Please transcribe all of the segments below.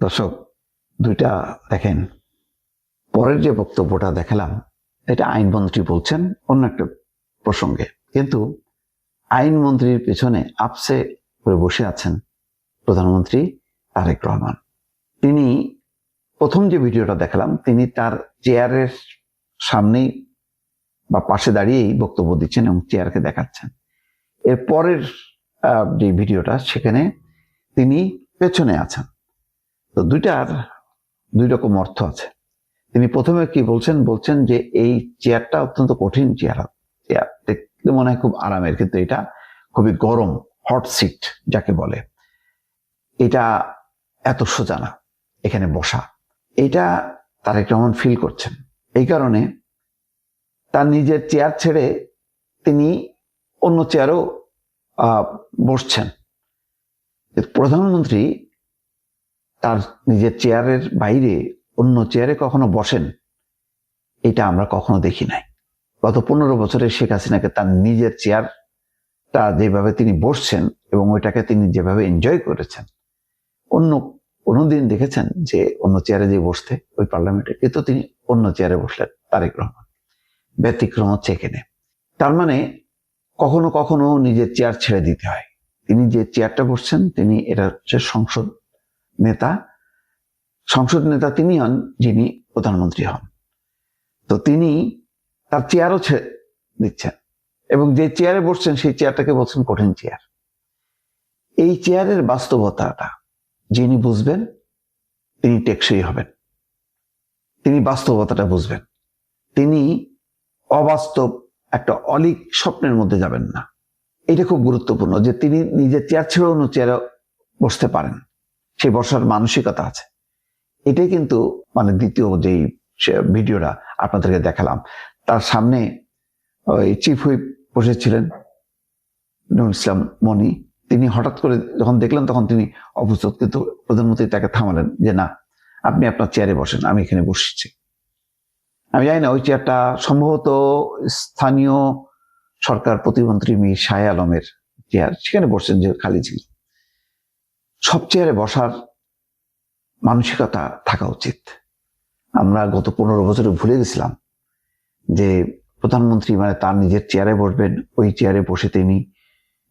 দর্শক, দুইটা দেখেন, পরের যে বক্তব্যটা দেখালাম এটা আইনমন্ত্রী বলছেন অন্য একটা প্রসঙ্গে, কিন্তু আইনমন্ত্রীর পেছনে আপসে করে বসে আছেন প্রধানমন্ত্রী তারেক রহমান। তিনি প্রথম যে ভিডিওটা দেখালাম, তিনি তার চেয়ারের সামনেই বা পাশে দাঁড়িয়েই বক্তব্য দিচ্ছেন এবং চেয়ারকে দেখাচ্ছেন। এর পরের যে ভিডিওটা, সেখানে তিনি পেছনে আছেন। তো দুইটার দুই রকম অর্থ আছে। তিনি প্রথমে কি বলছেন যে এই চেয়ারটা অত্যন্ত কঠিন চেয়ার, দেখতে মনে হয় খুব আরামের, কিন্তু এটা খুবই গরম, হট সিট যাকে বলে। এটা এত সোজা না এখানে বসা, এটা তারেক রহমান ফিল করছেন। এই কারণে তার নিজের চেয়ার ছেড়ে তিনি অন্য চেয়ারও বসছেন। প্রধানমন্ত্রী তার নিজের চেয়ারের বাইরে অন্য চেয়ারে কখনো বসেন, এটা আমরা কখনো দেখি নাই। গত 15 বছরে শেখ হাসিনাকে তার নিজের চেয়ারটা যেভাবে তিনি বসছেন এবং ওইটাকে তিনি যেভাবে এনজয় করেছেন, অন্য কোনোদিন দেখেছেন যে অন্য চেয়ারে যে বসতে ওই পার্লামেন্টে? কিন্তু তিনি অন্য চেয়ারে বসলেন তারেক রহমান। ব্যতিক্রম হচ্ছে এখানে। তার মানে কখনো কখনো নিজের চেয়ার ছেড়ে দিতে হয়। তিনি যে চেয়ারটা বসছেন, তিনি এটা হচ্ছে সংসদ নেতা তিনি হন যিনি প্রধানমন্ত্রী হন। তো তিনি তার চেয়ারও ছেড়ে দিচ্ছেন এবং যে চেয়ারে বসছেন সেই চেয়ারটাকে বলছেন কঠিন চেয়ার। এই চেয়ারের বাস্তবতাটা যিনি বুঝবেন তিনি টেকসই হবেন, তিনি বাস্তবতাটা বুঝবেন, তিনি অবাস্তব একটা অলীক স্বপ্নের মধ্যে যাবেন না। এটা খুব গুরুত্বপূর্ণ যে তিনি নিজের চেয়ার ছেড়ে অন্য চেয়ারে বসতে পারেন, সেই বসার মানসিকতা আছে। এটাই কিন্তু দ্বিতীয় যেই ভিডিওটা আপনাদেরকে দেখালাম, তার সামনে ওই চিফ হুইপ বসেছিলেন নুরুল ইসলাম মনি। তিনি হঠাৎ করে যখন দেখলেন তখন তিনি অপ্রস্তুত, কিন্তু প্রধানমন্ত্রী তাকে থামালেন যে না, আপনি আপনার চেয়ারে বসেন, আমি এখানে বসছি। আমি জানি না ওই চেয়ারটা সম্ভবত স্থানীয় সরকার প্রতিমন্ত্রী মীর শাহ আলমের চেয়ার, সেখানে বসছেন যে খালি ছিল। সব চেয়ারে বসার মানসিকতা থাকা উচিত। আমরা গত 15 বছরে ভুলে গেছিলাম যে প্রধানমন্ত্রী তার নিজের চেয়ারে বসবেন, ওই চেয়ারে বসে তিনি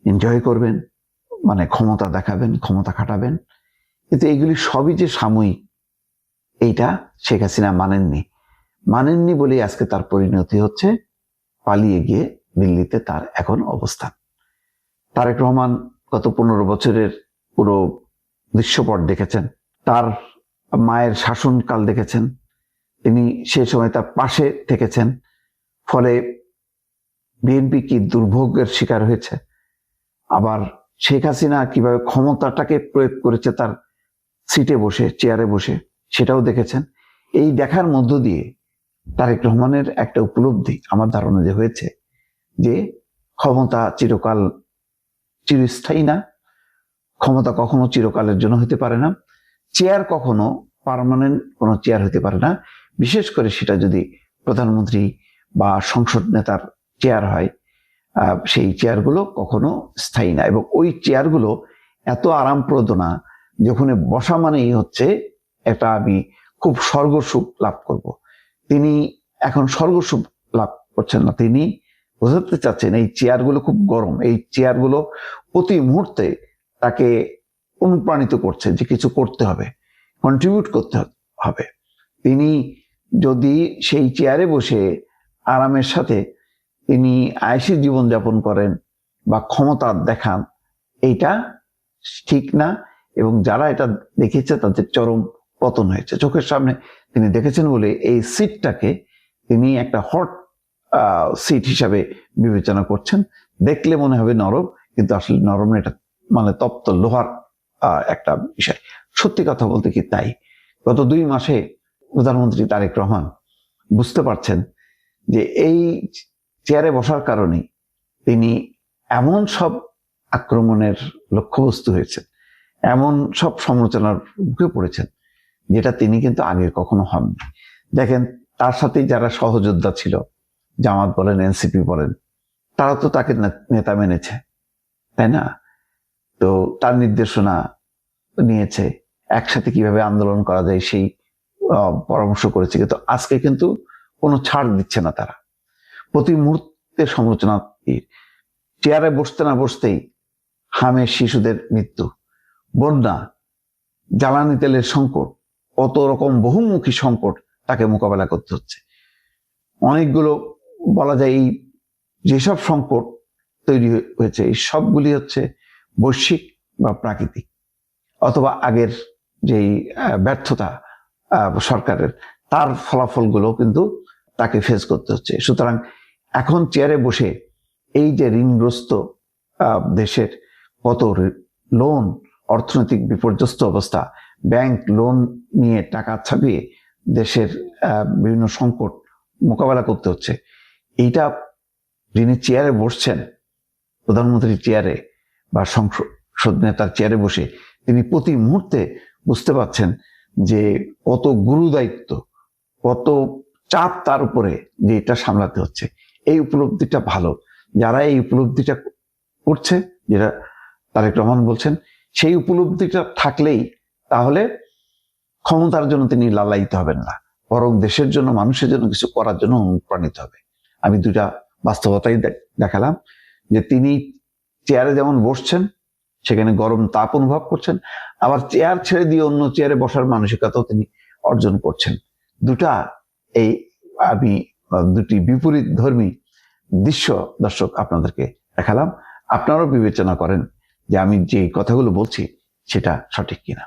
এনজয় করবেন, ক্ষমতা দেখাবেন, ক্ষমতা খাটাবেন। কিন্তু এগুলি সবই যে সাময়িক, এইটা শেখ হাসিনা মানেননি বলেই আজকে তার পরিণতি হচ্ছে পালিয়ে গিয়ে দিল্লিতে তার এখন অবস্থান। তারেক রহমান গত 15 বছরের পুরো দৃশ্যপট দেখেছেন, তার মায়ের শাসনকাল দেখেছেন, তিনি সে সময় তার পাশে থেকেছেন, ফলে বিএনপি কি দুর্ভোগের শিকার হয়েছে। আবার শেখ হাসিনা কিভাবে ক্ষমতাটাকে প্রয়োগ করেছে তার সিটে বসে, চেয়ারে বসে, সেটাও দেখেছেন। এই দেখার মধ্য দিয়ে তারেক রহমানের একটা উপলব্ধি আমার ধারণা যে হয়েছে যে ক্ষমতা চিরস্থায়ী না, ক্ষমতা কখনো চিরকালের জন্য হতে পারে না, চেয়ার কখনো পার্মানেন্ট কোনো চেয়ার হতে পারে না। বিশেষ করে সেটা যদি প্রধানমন্ত্রী বা সংসদ নেতার চেয়ার হয়, সেই চেয়ারগুলো কখনো স্থায়ী না, এবং ওই চেয়ারগুলো এত আরামপ্রদ না, যখন বসা মানেই হচ্ছে একটা আমি খুব স্বর্গসুখ লাভ করব। তিনি এখন স্বর্গসুখ লাভ করছেন না, তিনি বোঝাতে চাচ্ছেন এই চেয়ারগুলো খুব গরম, এই চেয়ারগুলো প্রতি মুহূর্তে তাকে অনুপ্রাণিত করছে যে কিছু করতে হবে, কন্ট্রিবিউট করতে হবে। তিনি যদি সেই চেয়ারে বসে আরামের সাথে তিনি আয়েশি জীবনযাপন করেন বা ক্ষমতা দেখান, এইটা ঠিক না। এবং যারা এটা দেখেছে তাদের চরম পতন হয়েছে চোখের সামনে। তিনি দেখেছেন বলে এই সিটটাকে তিনি একটা হট সিট হিসাবে বিবেচনা করছেন। দেখলে মনে হবে নরম, কিন্তু আসলে নরম না, এটা তপ্ত লোহার একটা বিষয়। সত্যি কথা বলতে কি তাই। গত 2 মাসে প্রধানমন্ত্রী তারেক রহমান বুঝতে পারছেন যে এই চেয়ারে বসার কারণে তিনি এমন সব আক্রমণের লক্ষ্যবস্তু হয়েছেন, এমন সব সমালোচনার মুখে পড়েছেন, যেটা তিনি কিন্তু আগে কখনো হননি। দেখেন, তার সাথে যারা সহযোদ্ধা ছিল, জামাত বলেন, এনসিপি বলেন, তারা তো তাকে নেতা মেনেছে, তাই না? তো তার নির্দেশনা নিয়েছে। একসাথে কিভাবে আন্দোলন করা যায় সেই পরামর্শ করেছে, কিন্তু আজকে কিন্তু কোনো ছাড় দিচ্ছে না তারা। প্রতি মুহূর্তে সমালোচনা, চেয়ারে বসতে না বসতেই হামের শিশুদের মৃত্যু, বন্যা, জ্বালানি তেলের সংকট, কত রকম বহুমুখী সংকট তাকে মোকাবেলা করতে হচ্ছে। অনেকগুলো বলা যায় এই যেসব সংকট তৈরি হয়েছে এই সবগুলি হচ্ছে বৈশ্বিক বা প্রাকৃতিক, অথবা আগের যেই ব্যর্থতা সরকারের, তার ফলাফলগুলো কিন্তু তাকে ফেস করতে হচ্ছে। সুতরাং এখন চেয়ারে বসে এই যে ঋণগ্রস্ত দেশের কত লোন, অর্থনৈতিক বিপর্যস্ত অবস্থা, ব্যাংক লোন নিয়ে টাকা ছাপিয়ে দেশের বিভিন্ন সংকট মোকাবেলা করতে হচ্ছে, এইটা যিনি চেয়ারে বসছেন, প্রধানমন্ত্রীর চেয়ারে বা সংসদ নেতার চেয়ারে বসে তিনি প্রতি মুহূর্তে বুঝতে পারছেন যে কত গুরু দায়িত্ব, কত চাপ তার উপরে, যে এটা সামলাতে হচ্ছে। এই উপলব্ধিটা ভালো, যারা এই উপলব্ধিটা করছে, যেটা তারেক রহমান বলছেন, সেই উপলব্ধিটা থাকলেই তাহলে ক্ষমতার জন্য তিনি লালায়িত হবেন না, বরং দেশের জন্য, মানুষের জন্য কিছু করার জন্য অনুপ্রাণিত হবে। আমি দুটা বাস্তবতাই দেখালাম, যে তিনি চেয়ারে যেমন বসছেন, সেখানে গরম তাপ অনুভব করছেন, আবার চেয়ার ছেড়ে দিয়ে অন্য চেয়ারে বসার মানসিকতাও তিনি অর্জন করছেন। আমি দুটি বিপরীত ধর্মী দৃশ্য দর্শক আপনাদেরকে দেখালাম। আপনারাও বিবেচনা করেন যে আমি যে কথাগুলো বলছি সেটা সঠিক কিনা।